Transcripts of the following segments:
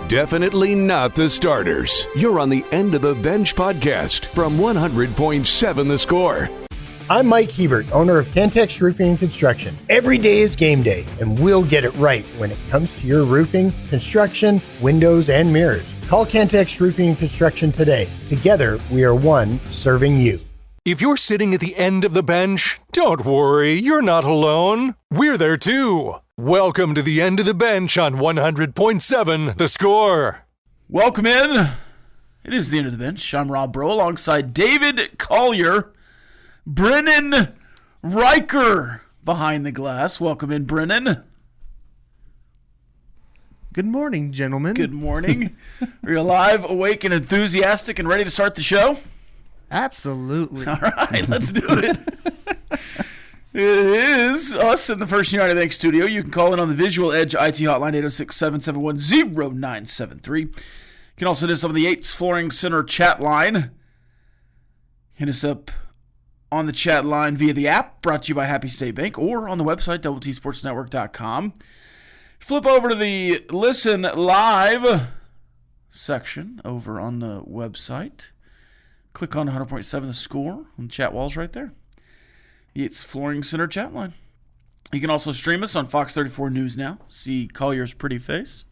Definitely not the starters. You're on the End of the Bench podcast from 100.7 The Score. I'm Mike Hebert, owner of Cantex Roofing and Construction. Every day is game day, and we'll get it right when it comes to your roofing, construction, windows, and mirrors. Call Cantex Roofing and Construction today. Together, we are one serving you. If you're sitting at the end of the bench, don't worry, you're not alone. We're there too. Welcome to the End of the Bench on 100.7 The Score. Welcome in. It is the End of the Bench. I'm Rob Breaux alongside David Collier, Brennan Riker behind the glass. Welcome in, Brennan. Good morning, gentlemen. Good morning. Are you alive, awake, and enthusiastic and ready to start the show? Absolutely. All right, let's do it. It is us in the First United Bank studio. You can call in on the Visual Edge IT hotline, 806-771-0973. You can also hit us up on the Yates Flooring Center chat line. Hit us up on the chat line via the app, brought to you by Happy State Bank, or on the website, TSportsNetwork.com. Flip over to the Listen Live section over on the website. Click on 100.7 The Score, and the chat wall's right there. It's Flooring Center chat line. You can also stream us on Fox 34 News Now. See Collier's pretty face.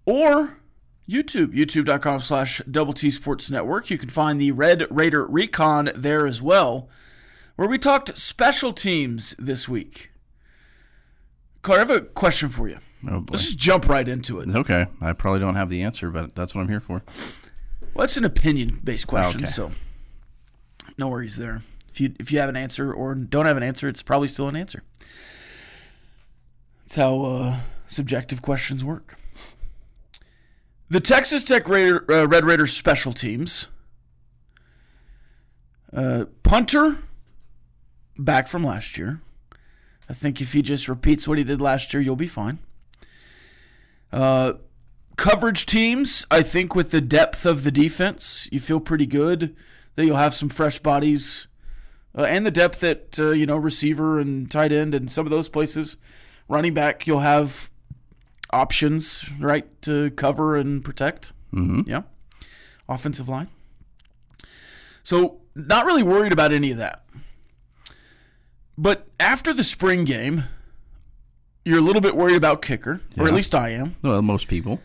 Or YouTube, youtube.com/Double-T Sports Network. You can find the Red Raider Recon there as well, where we talked special teams this week. Collier, I have a question for you. Oh boy. Let's just jump right into it. Okay. I probably don't have the answer, but that's what I'm here for. Well, it's an opinion-based question, Okay. so no worries there. If you have an answer or don't have an answer, it's probably still an answer. That's how subjective questions work. The Texas Tech Red Raiders special teams. Punter, back from last year. I think if he just repeats what he did last year, you'll be fine. Coverage teams, I think with the depth of the defense, you feel pretty good that you'll have some fresh bodies. And the depth at, receiver and tight end and some of those places. Running back, you'll have options, right, to cover and protect. Mm-hmm. Yeah. Offensive line. So, not really worried about any of that. But after the spring game, you're a little bit worried about kicker, or at least I am. Well, most people.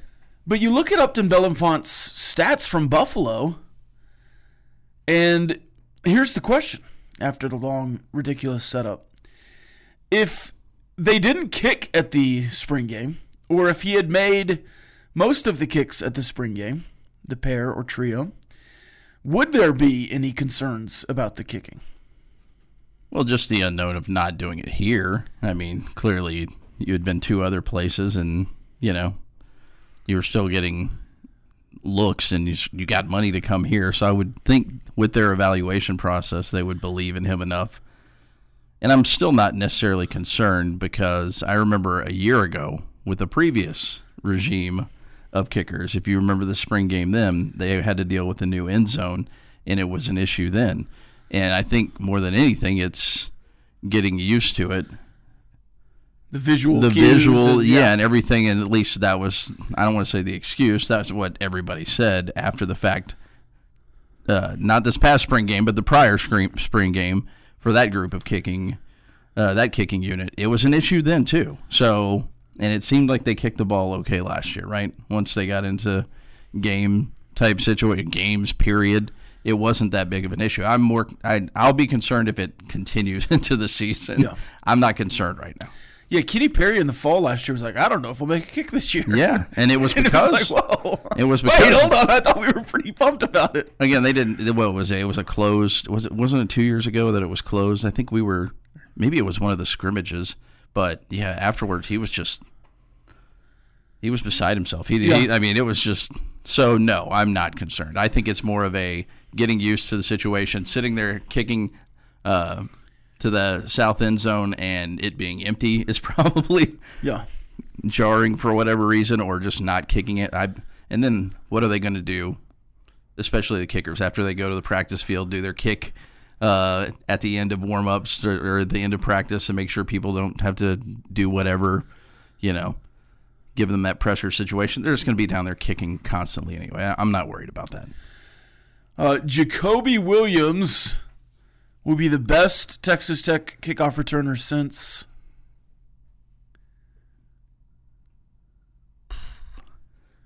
But you look at Upton Belenfont's stats from Buffalo, and here's the question after the long, ridiculous setup. If they didn't kick at the spring game, or if he had made most of the kicks at the spring game, the pair or trio, would there be any concerns about the kicking? Well, just the unknown of not doing it here. I mean, clearly you had been two other places and, you were still getting looks and you got money to come here. So I would think with their evaluation process, they would believe in him enough. And I'm still not necessarily concerned because I remember a year ago with the previous regime of kickers, if you remember the spring game then, they had to deal with the new end zone, and it was an issue then. And I think more than anything, it's getting used to it. The visual cues and and everything, and at least that was, I don't want to say the excuse, that's what everybody said after the fact. Not this past spring game, but the prior spring game for that group of kicking, that kicking unit. It was an issue then too. So, and it seemed like they kicked the ball okay last year, right? Once they got into game type situation, games period, it wasn't that big of an issue. I'll be concerned if it continues into the season. Yeah. I'm not concerned right now. Yeah, Kenny Perry in the fall last year was like, I don't know if we'll make a kick this year. Yeah, and it was because it was like, whoa. It was because, wait, hold on, I thought we were pretty pumped about it. Again, they didn't. What was it? It was a closed. Wasn't it 2 years ago that it was closed? I think maybe it was one of the scrimmages. But yeah, afterwards he was beside himself. It was just so. No, I'm not concerned. I think it's more of a getting used to the situation, sitting there kicking to the south end zone and it being empty is probably jarring for whatever reason, or just not kicking it. And then what are they going to do, especially the kickers, after they go to the practice field, do their kick at the end of warm-ups or at the end of practice and make sure people don't have to do whatever, give them that pressure situation. They're just going to be down there kicking constantly anyway. I'm not worried about that. Jacoby Williams will be the best Texas Tech kickoff returner since.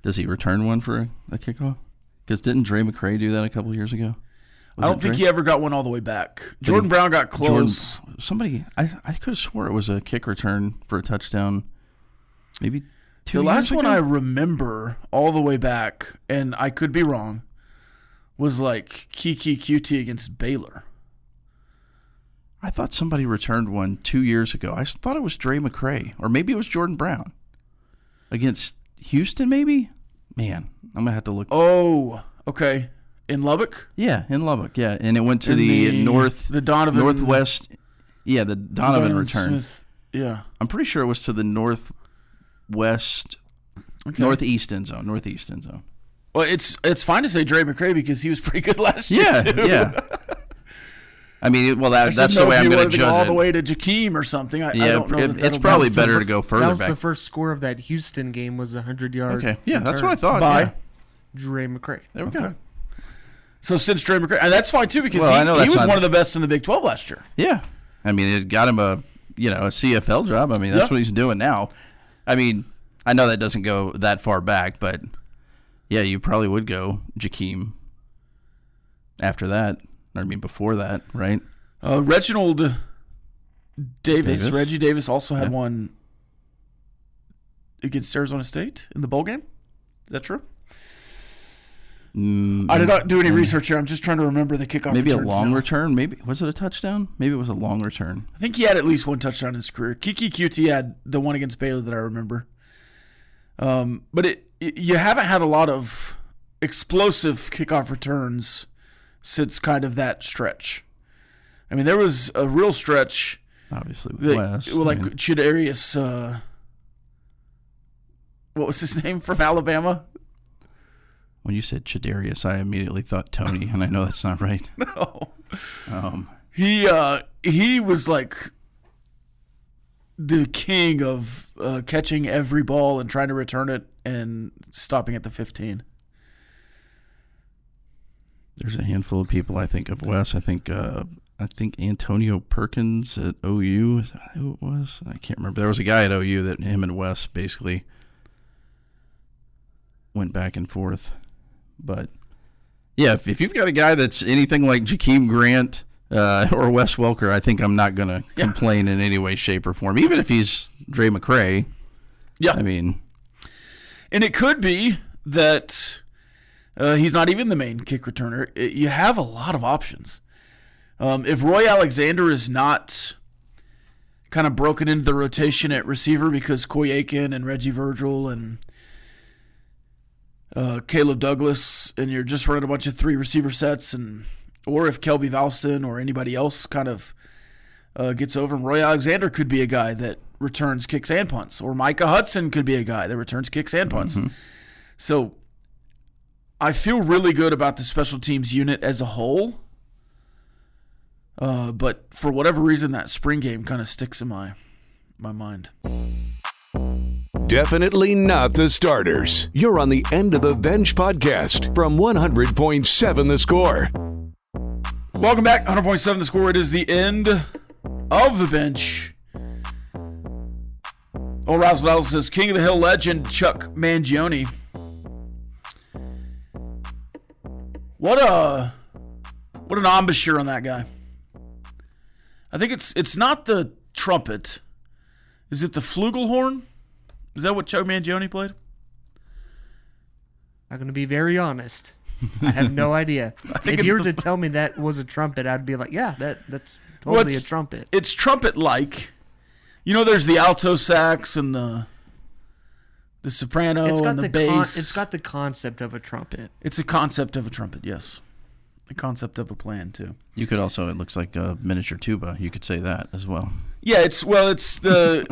Does he return one for a kickoff? Because didn't Dre McCray do that a couple years ago? I don't think he ever got one all the way back. Jordan Brown got close. I could have swore it was a kick return for a touchdown. Maybe 2 The years last one ago? I remember all the way back, and I could be wrong, was like Kiki QT against Baylor. I thought somebody returned one 2 years ago. I thought it was Dre McCray, or maybe it was Jordan Brown against Houston. Maybe, man, I'm gonna have to look. Oh, okay. In Lubbock? Yeah, in Lubbock. Yeah, and it went to the northwest. Yeah, the Donovan return. Smith. Yeah, I'm pretty sure it was to the northwest, northeast end zone. Well, it's fine to say Dre McCray because he was pretty good last year too. Yeah. I mean, that's the way I'm going to judge it. All the way to Jakeem or something. I don't know. It's probably better to go further back. That was the first score of that Houston game was a 100-yard. Okay, yeah, that's what I thought. By yeah. Dre McCray. There we go. So since Dre McCray, and that's fine too because he was one of the best in the Big 12 last year. Yeah, I mean, it got him a CFL job. I mean, that's what he's doing now. I mean, I know that doesn't go that far back, but yeah, you probably would go Jakeem after that. I mean, before that, right? Reginald Davis. Reggie Davis also had one against Arizona State in the bowl game. Is that true? I did not do any research here. I'm just trying to remember the kickoff. Maybe a long return. Maybe was it a touchdown? Maybe it was a long return. I think he had at least one touchdown in his career. Kiki QT had the one against Baylor that I remember. But you haven't had a lot of explosive kickoff returns since kind of that stretch. I mean, there was a real stretch. Obviously, with Wes. Like Chidarius, what was his name from Alabama? When you said Chidarius, I immediately thought Tony, and I know that's not right. No. He was like the king of catching every ball and trying to return it and stopping at the 15. There's a handful of people I think of. Wes, I think Antonio Perkins at OU. Is that who it was? I can't remember. There was a guy at OU that him and Wes basically went back and forth. But yeah, if you've got a guy that's anything like Jakeem Grant or Wes Welker, I think I'm not going to complain in any way, shape, or form, even if he's Dre McCray. Yeah, I mean, and it could be that he's not even the main kick returner. You have a lot of options. If Roy Alexander is not kind of broken into the rotation at receiver because Coy Aiken and Reggie Virgil and Caleb Douglas, and you're just running a bunch of 3 receiver sets, or if Kelby Valson or anybody else kind of gets over him, Roy Alexander could be a guy that returns kicks and punts, or Micah Hudson could be a guy that returns kicks and punts. Mm-hmm. So I feel really good about the special teams unit as a whole, but for whatever reason, that spring game kind of sticks in my mind. Definitely not the starters. You're on the End of the Bench podcast from 100.7 The Score. Welcome back, 100.7 The Score. It is the end of the bench. Old Razzle says, King of the Hill legend Chuck Mangione. What an embouchure on that guy. I think it's not the trumpet. Is it the flugelhorn? Is that what Chuck Mangione played? I'm going to be very honest. I have no idea. If you were to tell me that was a trumpet, I'd be like, yeah, that's totally a trumpet. It's trumpet-like. You know, there's the alto sax and the soprano and the bass. It's got the concept of a trumpet. It's a concept of a trumpet, yes. The concept of a plan, too. You could also, it looks like a miniature tuba. You could say that as well. Yeah, it's the.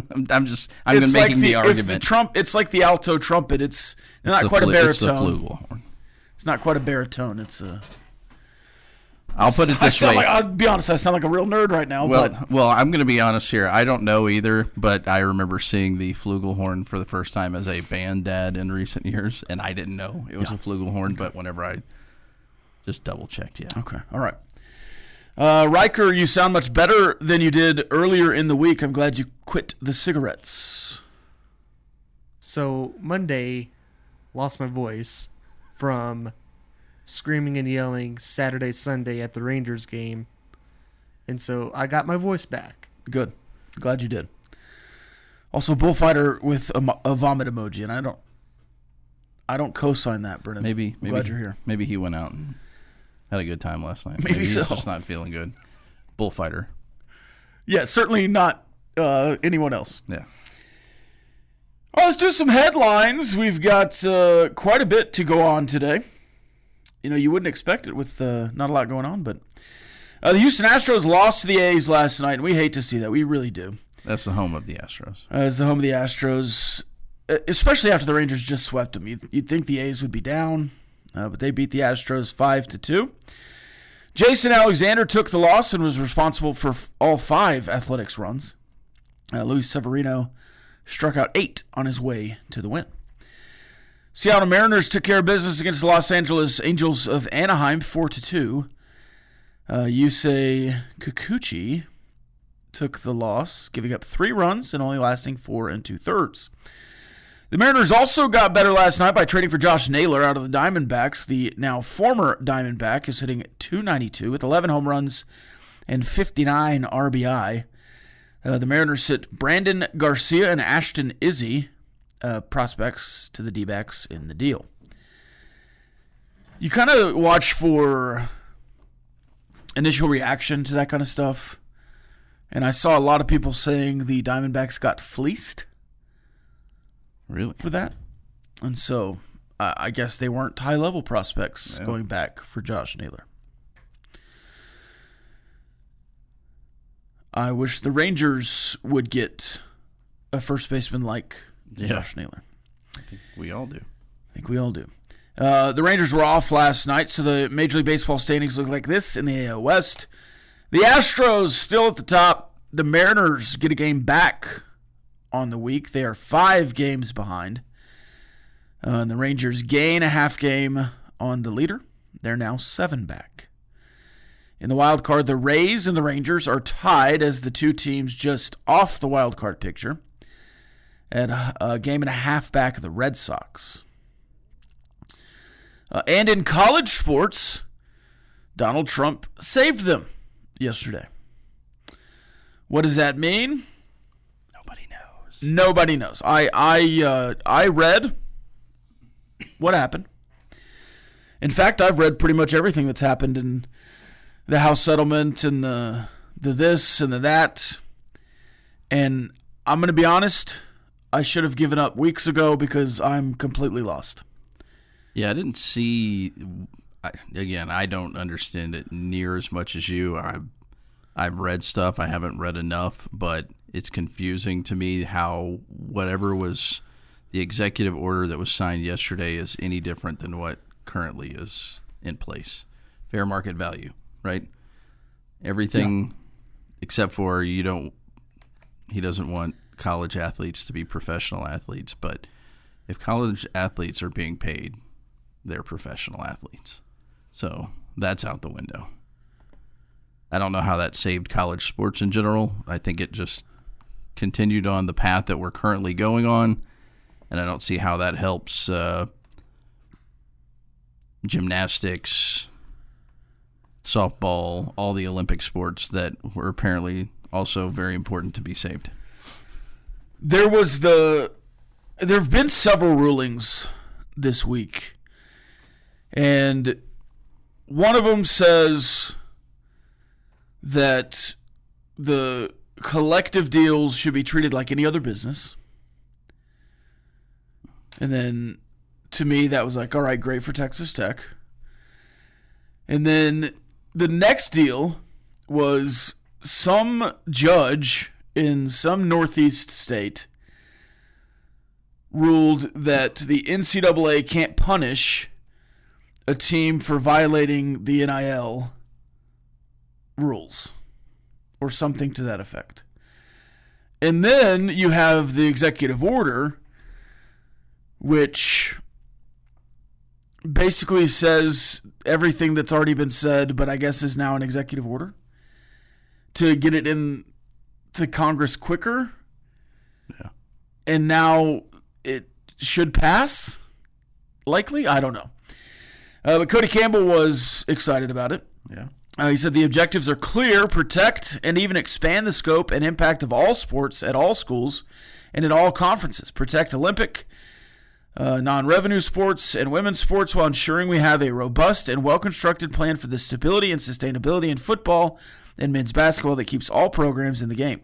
I'm making the argument. It's like the alto trumpet. It's not quite a baritone. It's the flugelhorn. It's not quite a baritone. It's a. I'll put it this way. I'll be honest, I sound like a real nerd right now. Well, I'm going to be honest here. I don't know either, but I remember seeing the flugelhorn for the first time as a band dad in recent years, and I didn't know it was a flugelhorn, but whenever I just double-checked, yeah. Okay, all right. Riker, you sound much better than you did earlier in the week. I'm glad you quit the cigarettes. So, Monday, lost my voice from screaming and yelling Saturday, Sunday at the Rangers game. And so I got my voice back. Good. Glad you did. Also, bullfighter with a vomit emoji, and I don't co-sign that, Brennan. Maybe glad you're here. Maybe he went out and had a good time last night. Maybe so. He's just not feeling good. Bullfighter. Yeah, certainly not anyone else. Yeah. Well, let's do some headlines. We've got quite a bit to go on today. You know, you wouldn't expect it with not a lot going on, but the Houston Astros lost to the A's last night, and we hate to see that. We really do. That's the home of the Astros. It's the home of the Astros, especially after the Rangers just swept them. You'd think the A's would be down, but they beat the Astros 5-2. Jason Alexander took the loss and was responsible for all 5 athletics runs. Luis Severino struck out 8 on his way to the win. Seattle Mariners took care of business against the Los Angeles Angels of Anaheim 4-2. Yusei Kikuchi took the loss, giving up 3 runs and only lasting 4 2/3. The Mariners also got better last night by trading for Josh Naylor out of the Diamondbacks. The now former Diamondback is hitting .292 with 11 home runs and 59 RBI. The Mariners sit Brandon Garcia and Ashton Izzy, prospects to the D-backs in the deal. You kind of watch for initial reaction to that kind of stuff, and I saw a lot of people saying the Diamondbacks got fleeced. Really? For that. And so I guess they weren't high-level prospects going back for Josh Naylor. I wish the Rangers would get a first baseman like Josh Naylor. I think we all do. The Rangers were off last night, so the Major League Baseball standings look like this in the AL West. The Astros still at the top. The Mariners get a game back on the week. They are 5 games behind. And the Rangers gain a half game on the leader. They're now 7 back. In the wild card, the Rays and the Rangers are tied as the 2 teams just off the wild card picture at a game and a half back of the Red Sox. And in college sports, Donald Trump saved them yesterday. What does that mean? Nobody knows. I read what happened. In fact, I've read pretty much everything that's happened in the House settlement and the this and the that. And I'm going to be honest, I should have given up weeks ago because I'm completely lost. Yeah, I didn't see. Again, I don't understand it near as much as you. I've read stuff. I haven't read enough, but it's confusing to me how whatever was the executive order that was signed yesterday is any different than what currently is in place. Fair market value, right? Everything except for he doesn't want college athletes to be professional athletes, but if college athletes are being paid, they're professional athletes. So that's out the window. I don't know how that saved college sports in general. I think it just continued on the path that we're currently going on, and I don't see how that helps gymnastics, softball, all the Olympic sports that were apparently also very important to be saved. There have been several rulings this week, and one of them says that the collective deals should be treated like any other business. And then, to me, that was like, all right, great for Texas Tech. And then the next deal was some judge in some Northeast state ruled that the NCAA can't punish a team for violating the NIL rules or something to that effect. And then you have the executive order, which basically says everything that's already been said, but I guess is now an executive order to get it in to Congress quicker. Yeah. And now it should pass, likely. I don't know. But Cody Campbell was excited about it. Yeah. He said the objectives are clear: protect and even expand the scope and impact of all sports at all schools and in all conferences. Protect Olympic, non-revenue sports, and women's sports while ensuring we have a robust and well-constructed plan for the stability and sustainability in football and men's basketball that keeps all programs in the game.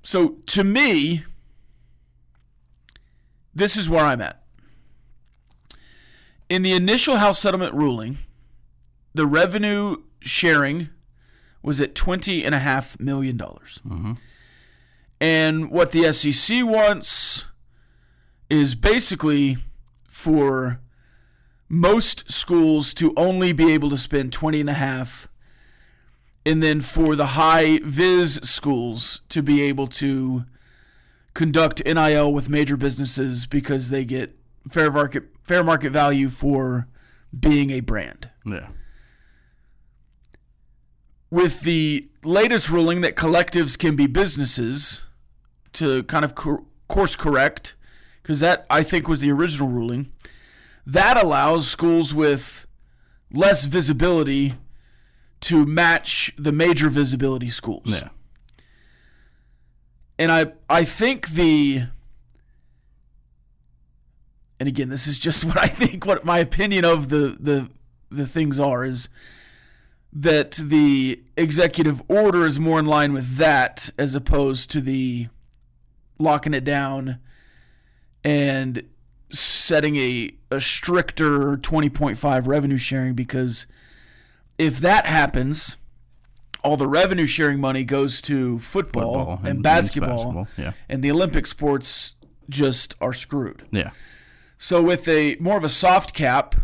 So, to me, this is where I'm at. In the initial House settlement ruling, the revenue sharing was at $20.5 million. Mm-hmm. And what the SEC wants is basically for most schools to only be able to spend $20.5, and then for the high viz schools to be able to conduct NIL with major businesses because they get fair market value for being a brand. Yeah. With the latest ruling that collectives can be businesses, to kind of course correct, because that, I think, was the original ruling, that allows schools with less visibility to match the major visibility schools. Yeah. And I think and again, this is just what I think, what my opinion of the things are, is that the executive order is more in line with that as opposed to the locking it down and setting a stricter 20.5 revenue sharing, because if that happens, all the revenue sharing money goes to football and basketball, yeah. And the Olympic sports just are screwed. Yeah. So with a more of a soft cap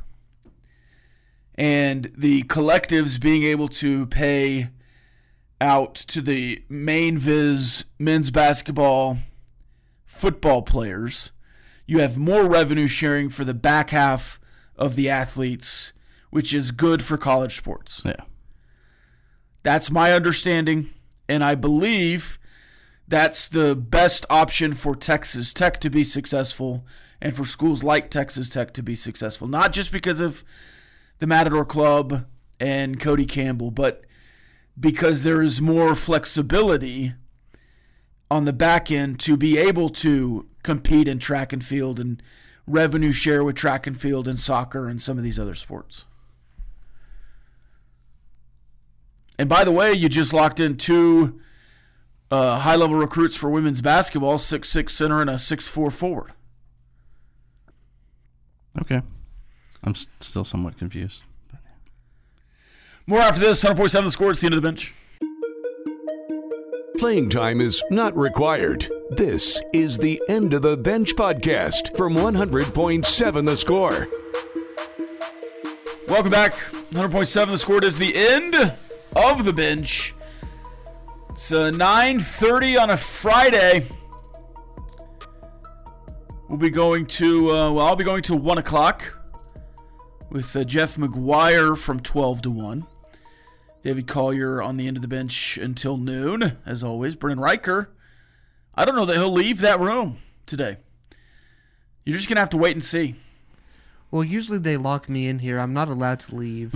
and the collectives being able to pay out to the main viz men's basketball, football players, you have more revenue sharing for the back half of the athletes, which is good for college sports. Yeah. That's my understanding, and I believe that's the best option for Texas Tech to be successful and for schools like Texas Tech to be successful. Not just because of the Matador Club and Cody Campbell, but because there is more flexibility on the back end to be able to compete in track and field and revenue share with track and field and soccer and some of these other sports. And by the way, you just locked in two high-level recruits for women's basketball, 6'6" center and a 6'4" forward. Okay. I'm still somewhat confused. More after this. 100.7 The Score. It's the end of the bench. Playing time is not required. This is the End of the Bench podcast from 100.7 The Score. Welcome back. 100.7 The Score. It is the end of the bench. It's 9:30 on a Friday. We'll be going to, I'll be going to 1 o'clock with Jeff McGuire from 12 to 1. David Collier on the End of the Bench until noon, as always. Brennan Riker, I don't know that he'll leave that room today. You're just going to have to wait and see. Well, usually they lock me in here. I'm not allowed to leave.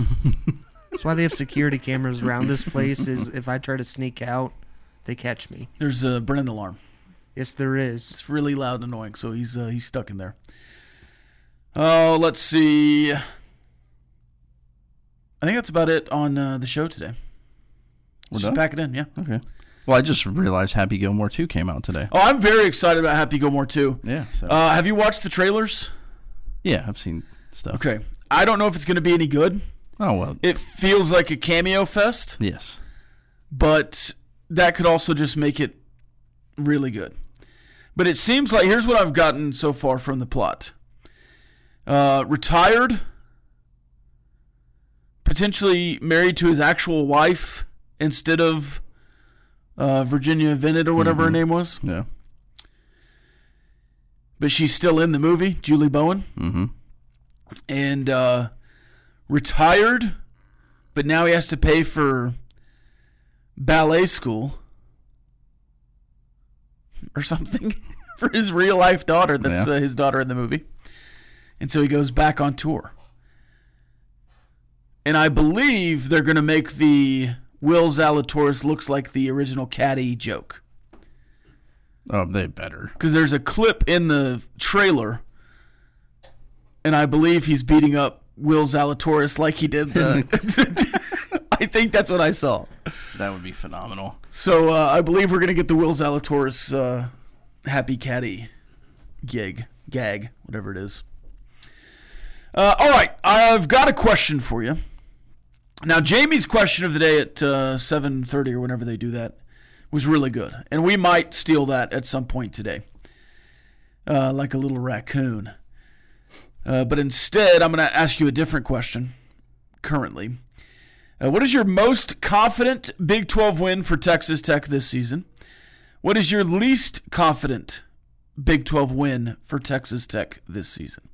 That's why they have security cameras around this place, is if I try to sneak out, they catch me. There's a Brennan alarm. Yes, there is. It's really loud and annoying, so he's stuck in there. Oh, let's see. I think that's about it on the show today. We're just done? pack it in, yeah. Okay. Well, I just realized Happy Gilmore 2 came out today. Oh, I'm very excited about Happy Gilmore 2. Yeah. So. Have you watched the trailers? Yeah, I've seen stuff. Okay. I don't know if it's going to be any good. Oh, well. It feels like a cameo fest. Yes. But that could also just make it really good. But it seems like, here's what I've gotten so far from the plot. Retired potentially married to his actual wife instead of Virginia Vennet or whatever her name was. Yeah. But she's still in the movie, Julie Bowen. Mm-hmm. And retired, but now he has to pay for ballet school or something for his real-life daughter that's his daughter in the movie. And so he goes back on tour. And I believe they're going to make the Will Zalatoris looks like the original Caddy joke. Oh, they better. Because there's a clip in the trailer, and I believe he's beating up Will Zalatoris like he did the... I think that's what I saw. That would be phenomenal. So I believe we're going to get the Will Zalatoris Happy Caddy gag, whatever it is. All right, I've got a question for you. Now, Jamie's question of the day at 7:30 or whenever they do that was really good, and we might steal that at some point today, like a little raccoon. But instead, I'm going to ask you a different question currently. What is your most confident Big 12 win for Texas Tech this season? What is your least confident Big 12 win for Texas Tech this season?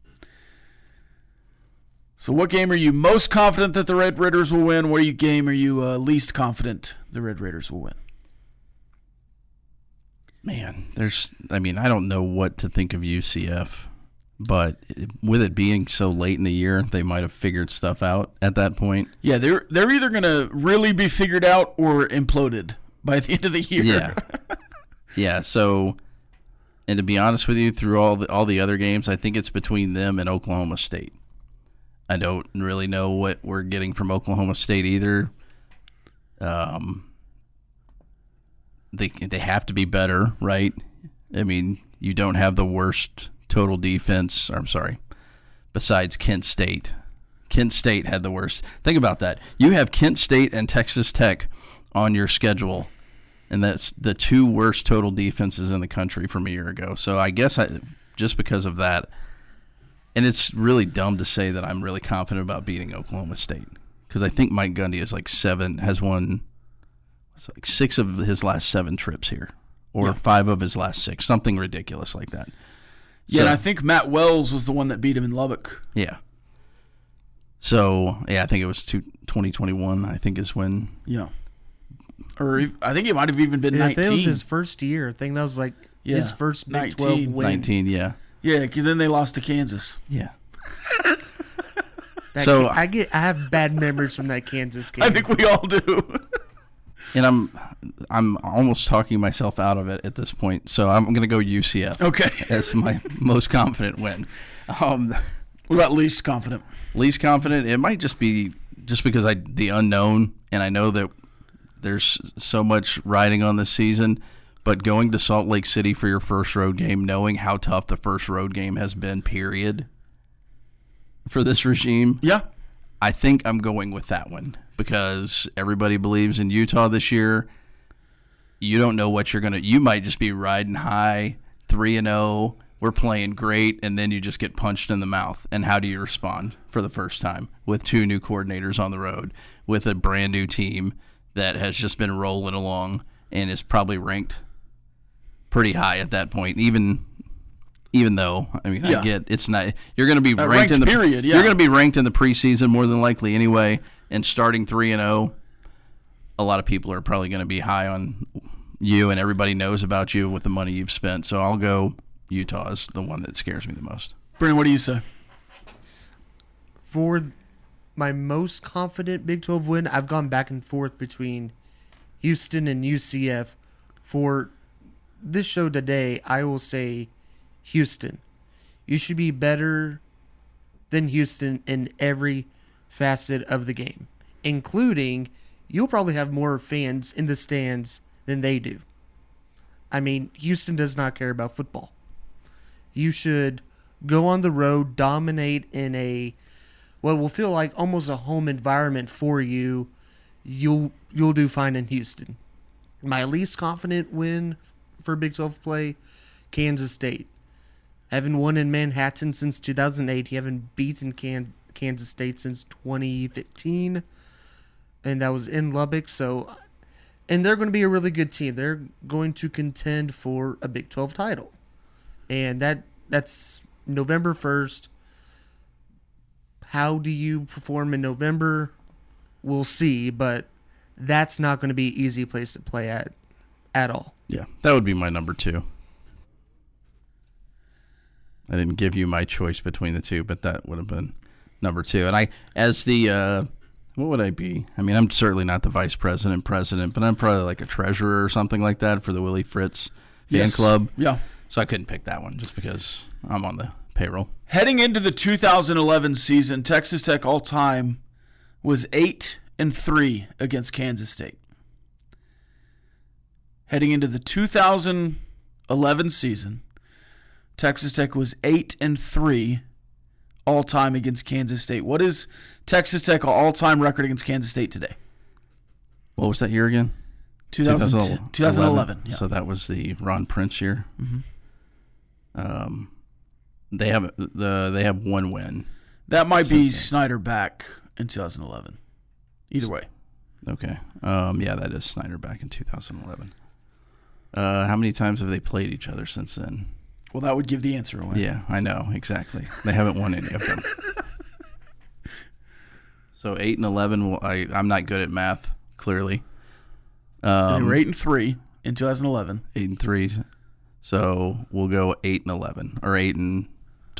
So what game are you most confident that the Red Raiders will win? What game are you least confident the Red Raiders will win? Man, I don't know what to think of UCF, but with it being so late in the year, they might have figured stuff out at that point. Yeah, they're either going to really be figured out or imploded by the end of the year. Yeah. Yeah, so, and to be honest with you, through all the other games, I think it's between them and Oklahoma State. I don't really know what we're getting from Oklahoma State either. They have to be better, right? I mean, you don't have the worst total defense. Besides Kent State. Kent State had the worst. Think about that. You have Kent State and Texas Tech on your schedule, and that's the two worst total defenses in the country from a year ago. So I guess just because of that, and it's really dumb to say that I'm really confident about beating Oklahoma State because I think Mike Gundy has won 6 of his last 7 trips here, or 5 of his last 6, something ridiculous like that. Yeah, and I think Matt Wells was the one that beat him in Lubbock. Yeah. So, I think it was 2021, I think is when. Yeah. Or I think it might have even been 19. I think it was his first year. I think that was his first Big 12 win. 19, yeah. Yeah, then they lost to Kansas. Yeah. I have bad memories from that Kansas game. I think we all do. And I'm almost talking myself out of it at this point, so I'm going to go UCF. Okay. As my most confident win. What about least confident? Least confident, it might just be just because the unknown, and I know that there's so much riding on this season, but going to Salt Lake City for your first road game, knowing how tough the first road game has been, period, for this regime. Yeah. I think I'm going with that one because everybody believes in Utah this year. You don't know what you might just be riding high, 3-0, we're playing great, and then you just get punched in the mouth. And how do you respond for the first time with 2 new coordinators on the road, with a brand new team that has just been rolling along and is probably ranked pretty high at that point, even though I get it's not. You're going to be ranked in the period. Yeah. You're going to be ranked in the preseason more than likely anyway, and starting 3-0, a lot of people are probably going to be high on you, and everybody knows about you with the money you've spent. So I'll go Utah is the one that scares me the most. Brandon, what do you say? For my most confident Big 12 win, I've gone back and forth between Houston and UCF. For this show today, I will say Houston. You should be better than Houston in every facet of the game, including you'll probably have more fans in the stands than they do. I mean, Houston does not care about football. You should go on the road, dominate in what will feel like almost a home environment for you. You'll do fine in Houston. My least confident win for Big 12 play, Kansas State. Haven't won in Manhattan since 2008. You haven't beaten Kansas State since 2015, and that was in Lubbock. So, and they're going to be a really good team. They're going to contend for a Big 12 title, and that's November 1st. How do you perform in November? We'll see, but that's not going to be an easy place to play at all. Yeah, that would be my number 2. I didn't give you my choice between the two, but that would have been number 2. And what would I be? I mean, I'm certainly not the vice president, but I'm probably like a treasurer or something like that for the Willie Fritz fan club. Yeah. So I couldn't pick that one just because I'm on the payroll. Heading into the 2011 season, Texas Tech all-time was 8-3 against Kansas State. Heading into the 2011 season, Texas Tech was 8-3 all-time against Kansas State. What is Texas Tech all-time record against Kansas State today? What was that year again? 2011. Yeah. So that was the Ron Prince year. Mm-hmm. They have one win. That might be Snyder back in 2011. Either way. Okay. Yeah, that is Snyder back in 2011. How many times have they played each other since then? Well, that would give the answer away. Yeah, I know, exactly. They haven't won any of them. So 8-11. I'm not good at math, clearly. They were 8-3 in 2011. 8-3. So we'll go 8-11 or 8-12.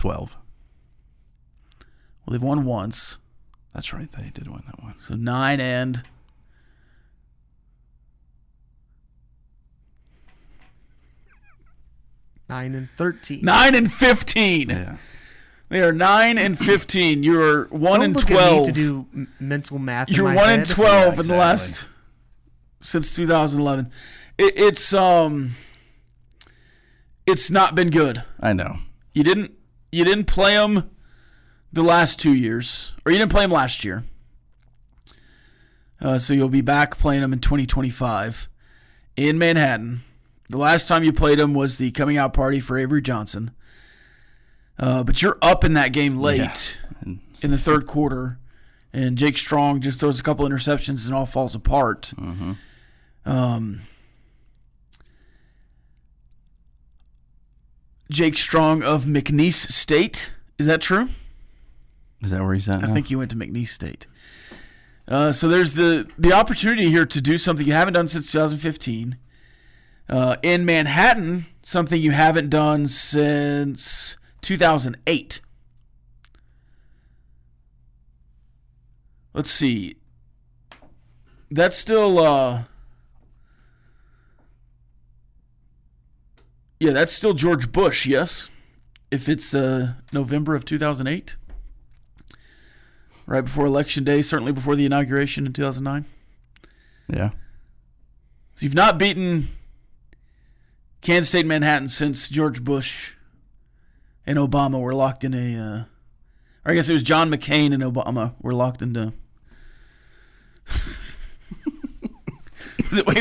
Well, they've won once. That's right, they did win that one. So 9 and 9-13. 9-15. Yeah. They are 9-15. You're 1-12. Don't look at me to do mental math. You're 1-12 in the last since 2011. It's not been good. I know. You didn't play them the last 2 years, or you didn't play them last year. So you'll be back playing them in 2025 in Manhattan. The last time you played them was the coming out party for Avery Johnson. But you're up in that game late in the third quarter, and Jake Strong just throws a couple interceptions and all falls apart. Mm-hmm. Jake Strong of McNeese State. Is that true? Is that where he's at now? I think he went to McNeese State. So there's the opportunity here to do something you haven't done since 2015. In Manhattan, something you haven't done since 2008. Let's see. That's still that's still George Bush, yes. If it's November of 2008. Right before Election Day, certainly before the inauguration in 2009. Yeah. So you've not beaten Kansas State and Manhattan since George Bush and Obama were locked in or I guess it was John McCain and Obama were locked into.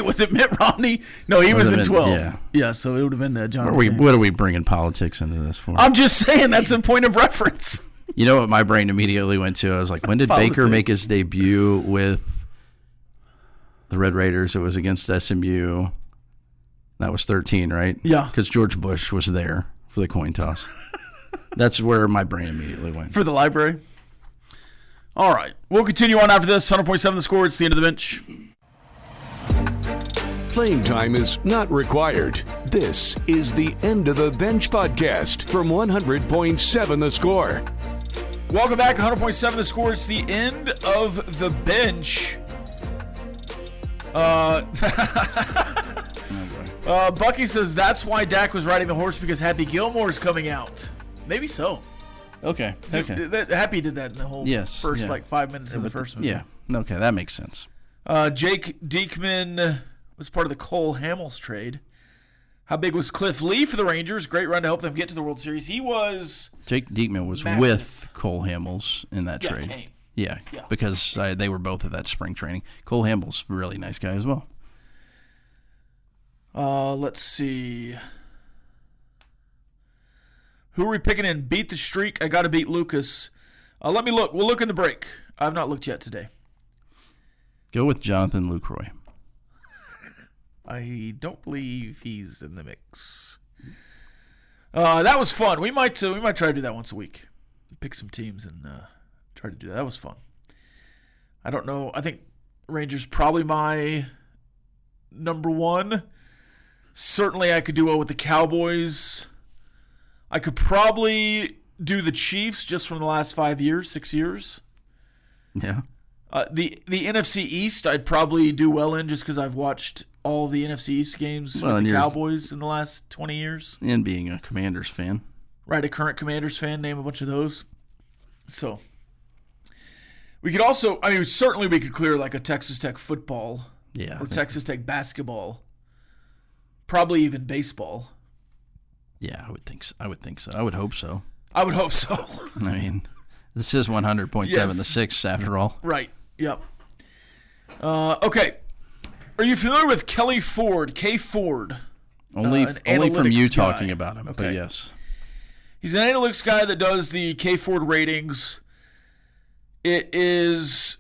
Was it Mitt Romney? No, he was in 12. Yeah, so it would have been John McCain. What are we bringing politics into this for? I'm just saying that's a point of reference. You know what my brain immediately went to? I was like, when did Baker make his debut with the Red Raiders? It was against SMU. That was 13, right? Yeah. Because George Bush was there for the coin toss. That's where my brain immediately went. For the library? All right. We'll continue on after this. 100.7 The Score. It's the end of the bench. Playing time is not required. This is the End of the Bench podcast from 100.7 The Score. Welcome back. 100.7 The Score. It's the end of the bench. Bucky says that's why Dak was riding the horse because Happy Gilmore's coming out. Maybe so. Okay. Happy did that in the whole first 5 minutes of the first movie. Yeah. Okay, that makes sense. Jake Diekman was part of the Cole Hamels trade. How big was Cliff Lee for the Rangers? Great run to help them get to the World Series. Jake Diekman was massive. with Cole Hamels in that trade. Came. Yeah, because they were both at that spring training. Cole Hamels, really nice guy as well. Let's see. Who are we picking in? Beat the streak. I got to beat Lucas. Let me look. We'll look in the break. I've not looked yet today. Go with Jonathan Lucroy. I don't believe he's in the mix. That was fun. We might try to do that once a week. Pick some teams and try to do that. That was fun. I don't know. I think Rangers probably my number one. Certainly I could do well with the Cowboys. I could probably do the Chiefs just from the last 5 years, 6 years. Yeah. The NFC East I'd probably do well in just because I've watched all the NFC East games with the Cowboys in the last 20 years. And being a Commanders fan. Right, a current Commanders fan, name a bunch of those. So we could also, certainly we could clear like a Texas Tech football or Texas Tech basketball. Probably even baseball. Yeah, I would think so. I would hope so. I would hope so. This is 100.7, the 6th after all. Right, yep. Okay. Are you familiar with Kelly Ford, K. Ford? Only from you guy. talking about him, okay. But yes. He's an analytics guy that does the K. Ford ratings. It is...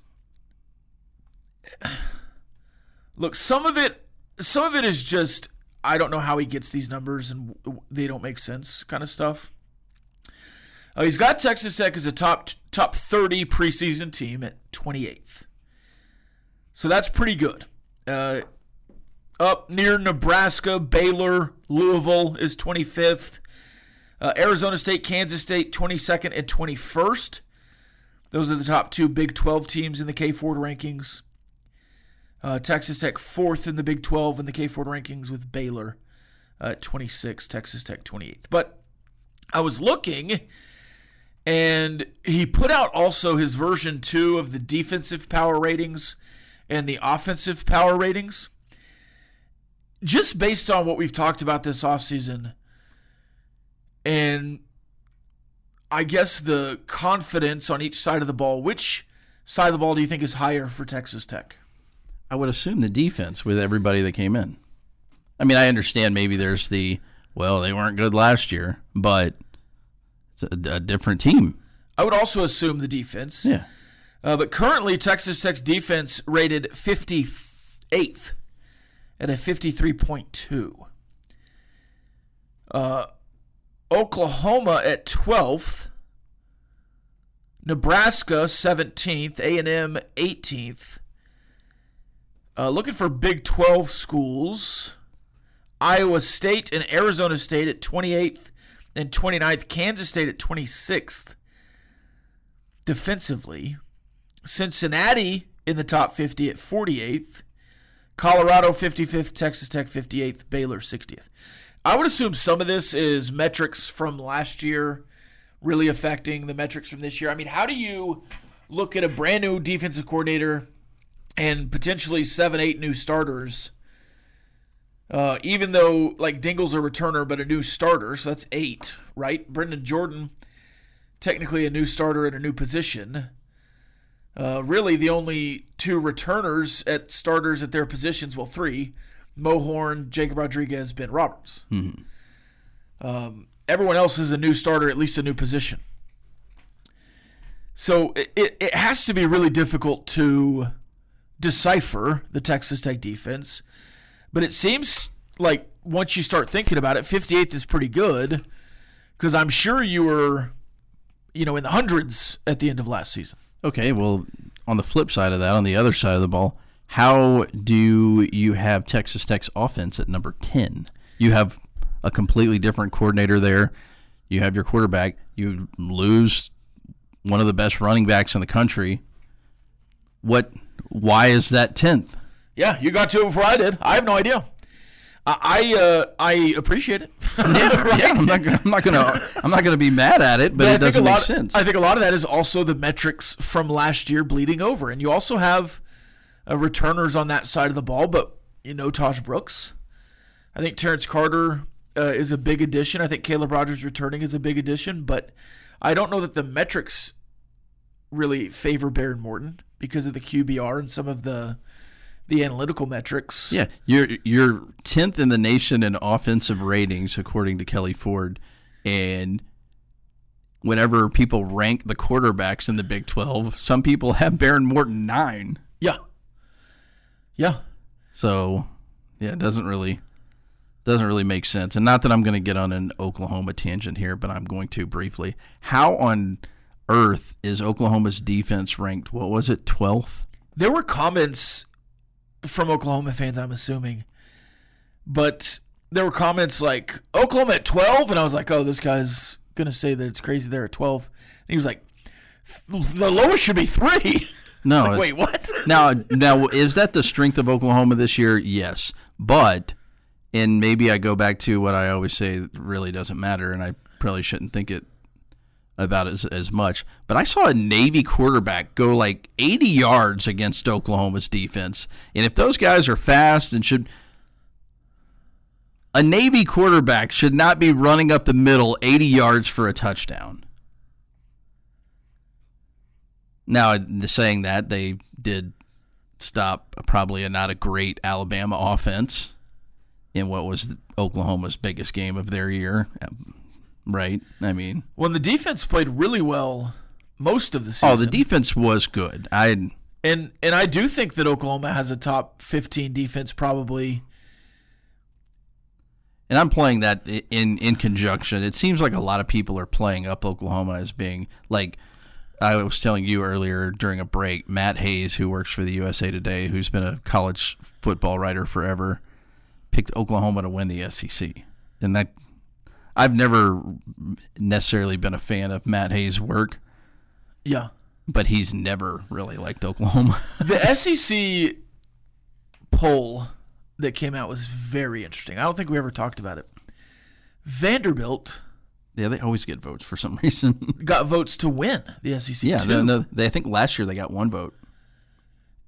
Look, some of it is just, I don't know how he gets these numbers and they don't make sense kind of stuff. He's got Texas Tech as a top 30 preseason team at 28th. So that's pretty good. Up near Nebraska, Baylor, Louisville is 25th. Arizona State, Kansas State, 22nd and 21st. Those are the top 2 Big 12 teams in the K Ford rankings. Texas Tech 4th in the Big 12 in the K Ford rankings with Baylor at 26, Texas Tech 28th. But I was looking, and he put out also his version 2 of the defensive power ratings and the offensive power ratings. Just based on what we've talked about this offseason, and I guess the confidence on each side of the ball, which side of the ball do you think is higher for Texas Tech? I would assume the defense with everybody that came in. I understand maybe there's they weren't good last year, but it's a different team. I would also assume the defense. Yeah. But currently, Texas Tech's defense rated 58th at a 53.2. Oklahoma at 12th. Nebraska 17th. A&M 18th. Looking for Big 12 schools. Iowa State and Arizona State at 28th and 29th. Kansas State at 26th. Defensively. Cincinnati in the top 50 at 48th. Colorado 55th, Texas Tech 58th, Baylor 60th. I would assume some of this is metrics from last year really affecting the metrics from this year. How do you look at a brand new defensive coordinator and potentially 7-8 new starters, even though like Dingle's a returner but a new starter, so that's 8, right? Brendan Jordan, technically a new starter at a new position. Really, the only 2 returners at starters at their positions, 3, Mo Horn, Jacob Rodriguez, Ben Roberts. Mm-hmm. Everyone else is a new starter, at least a new position. So it has to be really difficult to decipher the Texas Tech defense. But it seems like once you start thinking about it, 58th is pretty good because I'm sure you were, in the hundreds at the end of last season. Okay, well, on the flip side of that, on the other side of the ball, how do you have Texas Tech's offense at number 10? You have a completely different coordinator there. You have your quarterback. You lose one of the best running backs in the country. Why is that 10th? Yeah, you got to it before I did. I have no idea. I appreciate it. Right? Yeah, I'm not gonna be mad at it, but it doesn't make sense. I think a lot of that is also the metrics from last year bleeding over, and you also have returners on that side of the ball. But Taj Brooks, I think Terrence Carter is a big addition. I think Caleb Rogers returning is a big addition, but I don't know that the metrics really favor Baron Morton because of the QBR and some of the analytical metrics. Yeah, you're 10th in the nation in offensive ratings according to Kelly Ford, and whenever people rank the quarterbacks in the Big 12, some people have Baron Morton 9. Yeah. Yeah. So, yeah, it doesn't really make sense. And not that I'm going to get on an Oklahoma tangent here, but I'm going to briefly. How on earth is Oklahoma's defense ranked, what was it, 12th? There were comments from Oklahoma fans, I'm assuming. But there were comments like, Oklahoma at 12? And I was like, oh, this guy's going to say that it's crazy they're at 12. And he was like, the lowest should be 3. No. Like, wait, what? Now, is that the strength of Oklahoma this year? Yes. But, and maybe I go back to what I always say really doesn't matter, and I probably shouldn't think about it as much. But I saw a Navy quarterback go like 80 yards against Oklahoma's defense. And if those guys are fast and a Navy quarterback should not be running up the middle 80 yards for a touchdown. Now, saying that, they did stop probably not a great Alabama offense in what was Oklahoma's biggest game of their year, right? I mean, when the defense played really well most of the season. Oh, the defense was good. And I do think that Oklahoma has a top 15 defense probably. And I'm playing that in conjunction. It seems like a lot of people are playing up Oklahoma as being like, I was telling you earlier during a break, Matt Hayes, who works for the USA Today, who's been a college football writer forever, picked Oklahoma to win the SEC. And that, I've never necessarily been a fan of Matt Hayes' work. Yeah. But he's never really liked Oklahoma. The SEC poll that came out was very interesting. I don't think we ever talked about it. Vanderbilt... Yeah, they always get votes for some reason. Got votes to win the SEC, yeah, too. I think last year they got 1 vote.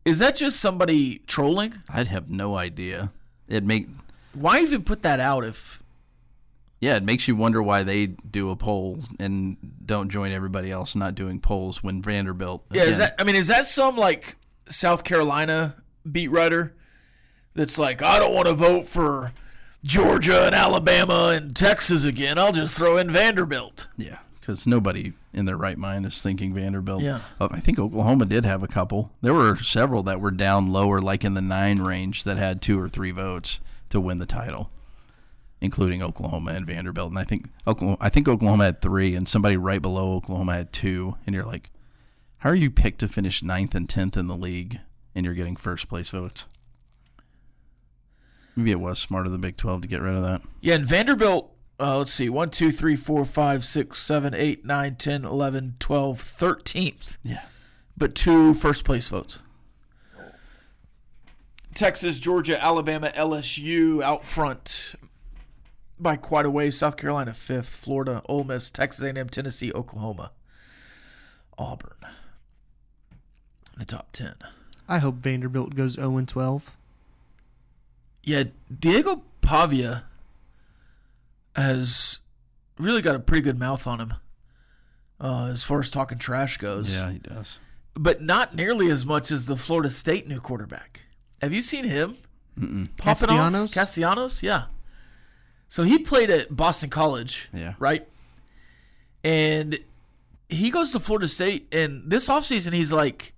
Is that just somebody trolling? I'd have no idea. Why even put that out if... Yeah, it makes you wonder why they do a poll and don't join everybody else not doing polls when Vanderbilt... Yeah, is that some, like, South Carolina beat writer that's like, I don't want to vote for Georgia and Alabama and Texas again. I'll just throw in Vanderbilt. Yeah, because nobody in their right mind is thinking Vanderbilt. Yeah. I think Oklahoma did have a couple. There were several that were down lower, like in the 9 range, that had 2 or 3 votes to win the title, including Oklahoma and Vanderbilt. And I think Oklahoma had 3, and somebody right below Oklahoma had 2. And you're like, how are you picked to finish 9th and 10th in the league, and you're getting first place votes? Maybe it was smart of the Big 12 to get rid of that. Yeah, and Vanderbilt, let's see, 1, 2, 3, 4, 5, 6, 7, 8, 9, 10, 11, 12, 13th. Yeah. But 2 first place votes. Texas, Georgia, Alabama, LSU out front by quite a ways. South Carolina 5th, Florida, Ole Miss, Texas A&M, Tennessee, Oklahoma, Auburn. The top 10. I hope Vanderbilt goes 0-12. Yeah, Diego Pavia has really got a pretty good mouth on him as far as talking trash goes. Yeah, he does. But not nearly as much as the Florida State new quarterback. Have you seen him? Popping off? Castellanos? Yeah. So he played at Boston College, right? And he goes to Florida State, and this offseason he's like,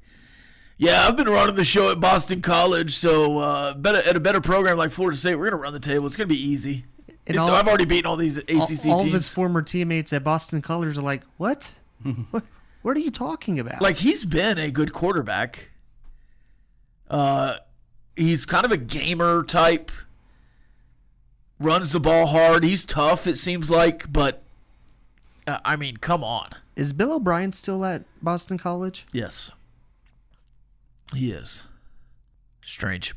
yeah, I've been running the show at Boston College, so at a better program like Florida State, we're going to run the table. It's going to be easy. I've already beaten all these ACC teams. All of his former teammates at Boston College are like, what? What are you talking about? Like, he's been a good quarterback. He's kind of a gamer type. Runs the ball hard. He's tough, it seems like, but, I mean, come on. Is Bill O'Brien still at Boston College? Yes. He is. Strange.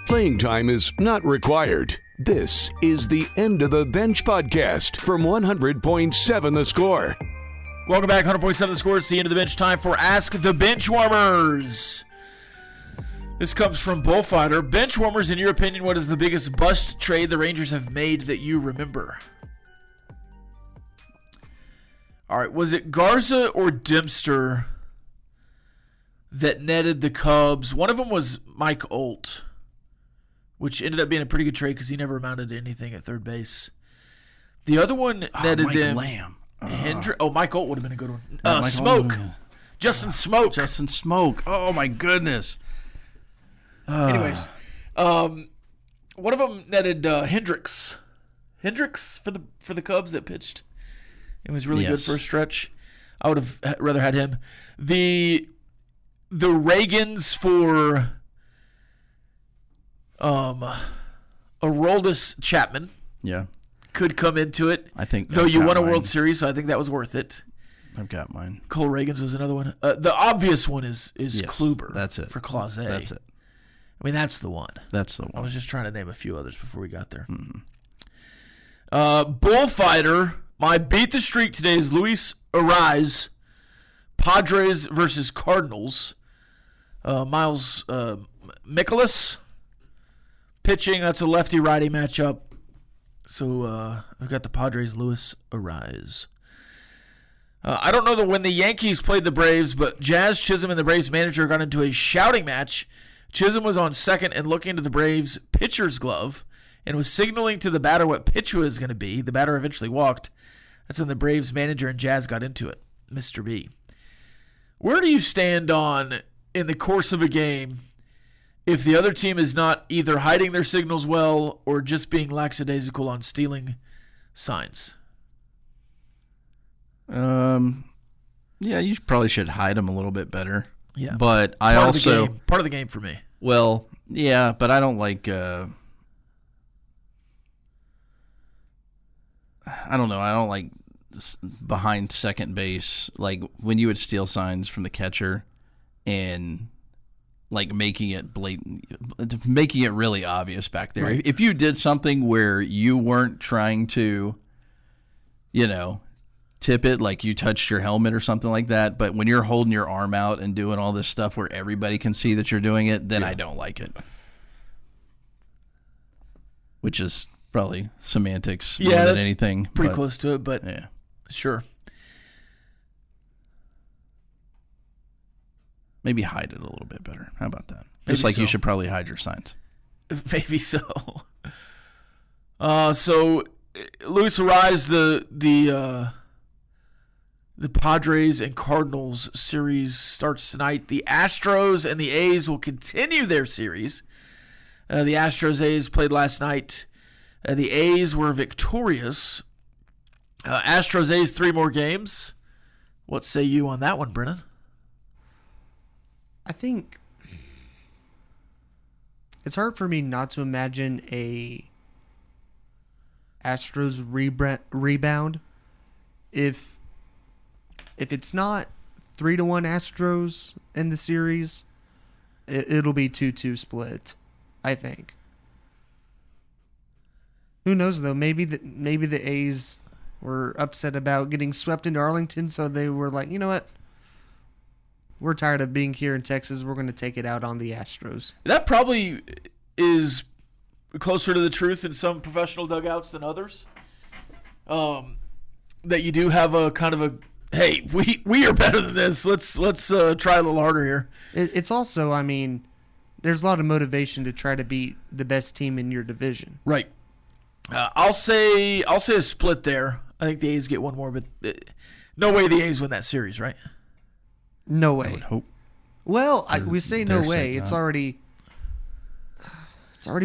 Playing time is not required. This is the End of the Bench podcast from 100.7 The Score. Welcome back, 100.7 The Score. It's the End of the Bench. Time for Ask the Benchwarmers. This comes from Bullfighter. Benchwarmers, in your opinion, what is the biggest bust trade the Rangers have made that you remember? All right, was it Garza or Dempster that netted the Cubs? One of them was Mike Olt, which ended up being a pretty good trade because he never amounted to anything at third base. The other one netted Mike them. Lamb. Mike Holt would have been a good one. Mike Smoke. Holt. Justin Smoke. Justin Smoke. Oh, my goodness. Anyways, one of them netted Hendricks. Hendricks for the Cubs that pitched. It was really good for a stretch. I would have rather had him. The Reagans for Aroldis Chapman. Yeah. Could come into it. I think. Though you won a World Series, so I think that was worth it. I've got mine. Cole Reagans was another one. The obvious one is Kluber. That's it. For Clause. That's it. I mean, that's the one. That's the one. I was just trying to name a few others before we got there. Mm-hmm. Bullfighter. My beat the streak today is Luis Ariz. Padres versus Cardinals. Miles Mikolas pitching. That's a lefty-righty matchup. So I've got the Padres, Luis Ariz. I don't know when the Yankees played the Braves, but Jazz Chisholm and the Braves manager got into a shouting match. Chisholm was on second and looking into the Braves' pitcher's glove and was signaling to the batter what pitch it was going to be. The batter eventually walked. That's when the Braves manager and Jazz got into it. Mr. B. Where do you stand on, in the course of a game, if the other team is not either hiding their signals well or just being lackadaisical on stealing signs? Yeah, you probably should hide them a little bit better. Yeah. But part of the game for me. Well, yeah, but I don't like I don't know. I don't like behind second base, like when you would steal signs from the catcher and like making it blatant, making it really obvious back there. Right. If you did something where you weren't trying to, tip it, like you touched your helmet or something like that, but when you're holding your arm out and doing all this stuff where everybody can see that you're doing it, then I don't like it. Which is probably semantics more than anything. Pretty close to it, but yeah, sure. Maybe hide it a little bit better. How about that? Maybe Just like so. you should probably hide your signs. Maybe so. So Luis Ariz, the Padres and Cardinals series starts tonight. The Astros and the A's will continue their series. The Astros-A's played last night. The A's were victorious. Astros-A's 3 more games. What say you on that one, Brennan? I think it's hard for me not to imagine a Astros rebound if it's not 3-1 Astros in the series, it'll be 2-2 split, I think. Who knows though? Maybe the A's were upset about getting swept into Arlington, so they were like, you know what? We're tired of being here in Texas. We're going to take it out on the Astros. That probably is closer to the truth in some professional dugouts than others. That you do have a kind of a, hey, we are better than this. Let's try a little harder here. It's also, I mean, there's a lot of motivation to try to beat the best team in your division. Right. I'll say a split there. I think the A's get one more, but no way the A's win that series, right? No way. I would hope. Well, we say no way. sake It's not. already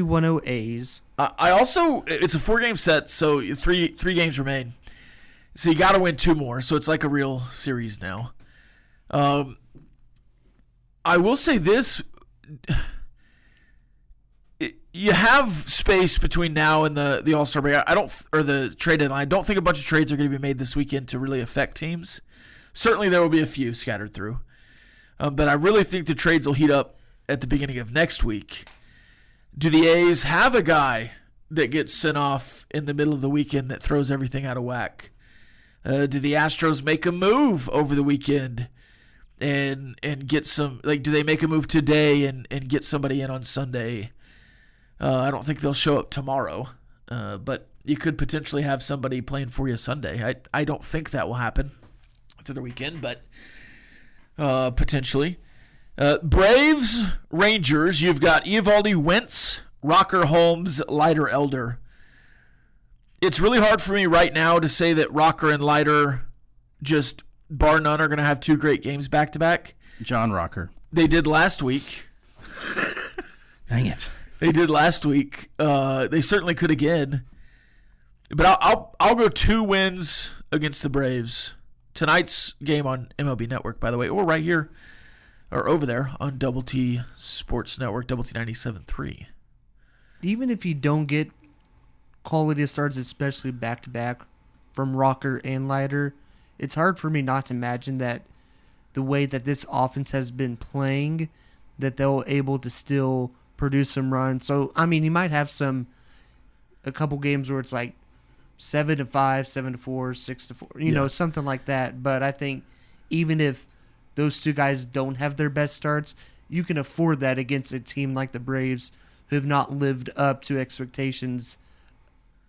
1-0 A's. I also, it's a 4-game set, so three games remain. So you got to win 2 more. So it's like a real series now. I will say this: you have space between now and the All-Star break. Or the trade deadline. I don't think a bunch of trades are going to be made this weekend to really affect teams. Certainly there will be a few scattered through. But I really think the trades will heat up at the beginning of next week. Do the A's have a guy that gets sent off in the middle of the weekend that throws everything out of whack? Do the Astros make a move over the weekend and get some, like, do they make a move today and get somebody in on Sunday? I don't think they'll show up tomorrow, but you could potentially have somebody playing for you Sunday. I don't think that will happen through the weekend, but potentially. Braves, Rangers, you've got Eovaldi, Wentz, Rocker, Holmes, Leiter, Elder. It's really hard for me right now to say that Rocker and Leiter just bar none are going to have 2 great games back-to-back. John Rocker. They did last week. Dang it. They did last week. They certainly could again. But I'll go 2 wins against the Braves. Tonight's game on MLB Network, by the way, or right here, or over there on Double T Sports Network, Double T 97.3. Even if you don't get quality starts, especially back-to-back from Rocker and Leiter, it's hard for me not to imagine that the way that this offense has been playing, that they'll able to still produce some runs. So, I mean, you might have a couple games where it's like 7-5, 7-4, 6-4, you know, something like that. But I think even if those 2 guys don't have their best starts, you can afford that against a team like the Braves, who have not lived up to expectations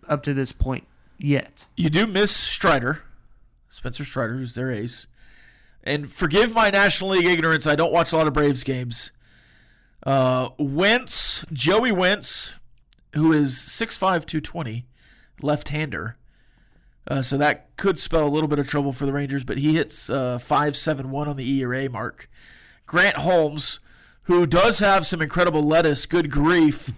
up to this point yet. You do miss Strider, Spencer Strider, who's their ace. And forgive my National League ignorance, I don't watch a lot of Braves games. Joey Wentz, who is 6'5", 220, left-hander. So that could spell a little bit of trouble for the Rangers, but he hits 5.71 on the ERA mark. Grant Holmes, who does have some incredible lettuce, good grief,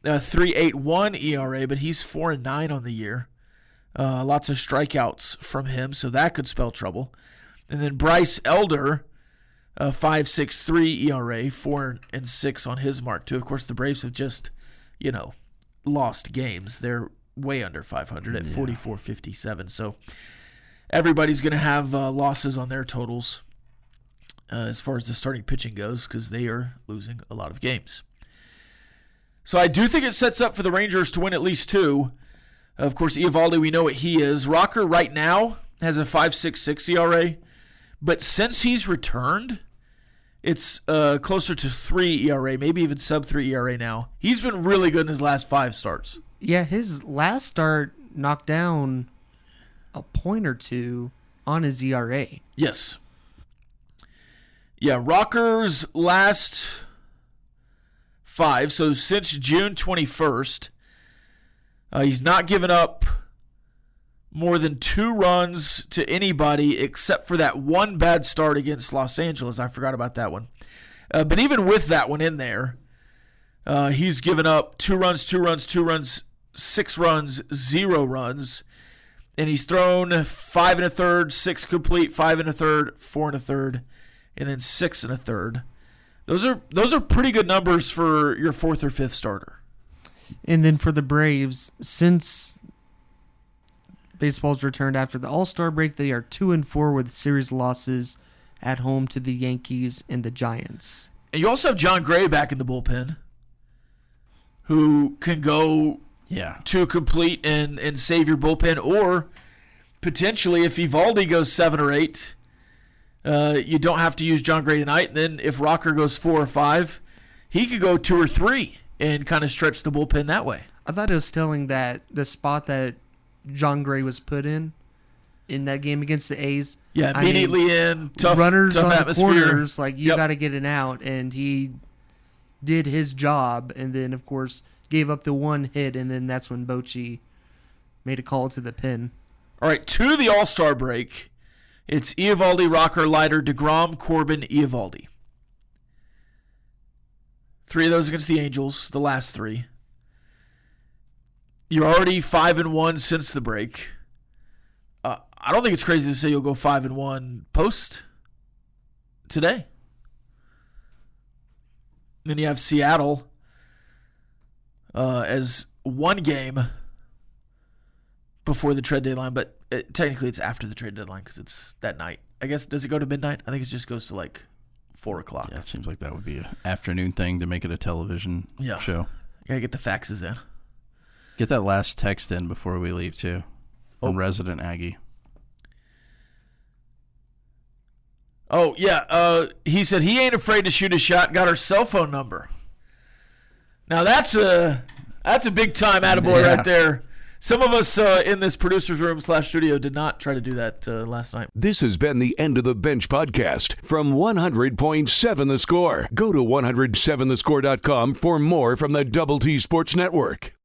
3.81 ERA, but he's 4.9 on the year. Lots of strikeouts from him, so that could spell trouble. And then Bryce Elder, 5.63 ERA, 4.6 on his mark too. Of course, the Braves have just, lost games. They're way under 500 at 44.57. So everybody's going to have losses on their totals as far as the starting pitching goes, because they are losing a lot of games. So I do think it sets up for the Rangers to win at least 2. Of course, Eovaldi, we know what he is. Rocker right now has a 5.66 ERA, but since he's returned, it's closer to 3 ERA, maybe even sub-3 ERA now. He's been really good in his last 5 starts. Yeah, his last start knocked down a point or 2 on his ERA. Yes. Yeah, Rocker's last 5, so since June 21st, he's not given up more than 2 runs to anybody except for that one bad start against Los Angeles. I forgot about that one. But even with that one in there, he's given up 2 runs, 2 runs, 2 runs, 6 runs, 0 runs. And he's thrown 5 1/3, 6 complete, 5 1/3, 4 1/3, and then 6 1/3. Those are pretty good numbers for your 4th or 5th starter. And then for the Braves, since baseball's returned after the All-Star break, they are 2-4 with series losses at home to the Yankees and the Giants. And you also have John Gray back in the bullpen, who can go to complete and save your bullpen, or potentially if Eovaldi goes 7 or 8, you don't have to use John Gray tonight. And then if Rocker goes 4 or 5, he could go 2 or 3 and kind of stretch the bullpen that way. I thought it was telling that the spot that John Gray was put in that game against the A's. Yeah, immediately in tough runners on atmosphere. The corners, like you got to get it out, and he did his job, and then of course gave up the 1 hit, and then that's when Bochy made a call to the pen. All right, to the All-Star break, it's Eovaldi, Rocker, Leiter, DeGrom, Corbin, Eovaldi. 3 of those against the Angels, the last 3. You're already 5-1 since the break. I don't think it's crazy to say you'll go 5-1 post today. Then you have Seattle as 1 game before the trade deadline, but technically it's after the trade deadline because it's that night. I guess, does it go to midnight? I think it just goes to like 4 o'clock. Yeah, it seems like that would be an afternoon thing to make it a television show. Gotta get the faxes in. Get that last text in before we leave, too, from Resident Aggie. Oh, yeah. He said he ain't afraid to shoot a shot, got her cell phone number. Now, that's a big-time attaboy right there. Some of us in this producer's room / studio did not try to do that last night. This has been the End of the Bench podcast from 100.7 The Score. Go to 107thescore.com for more from the Double T Sports Network.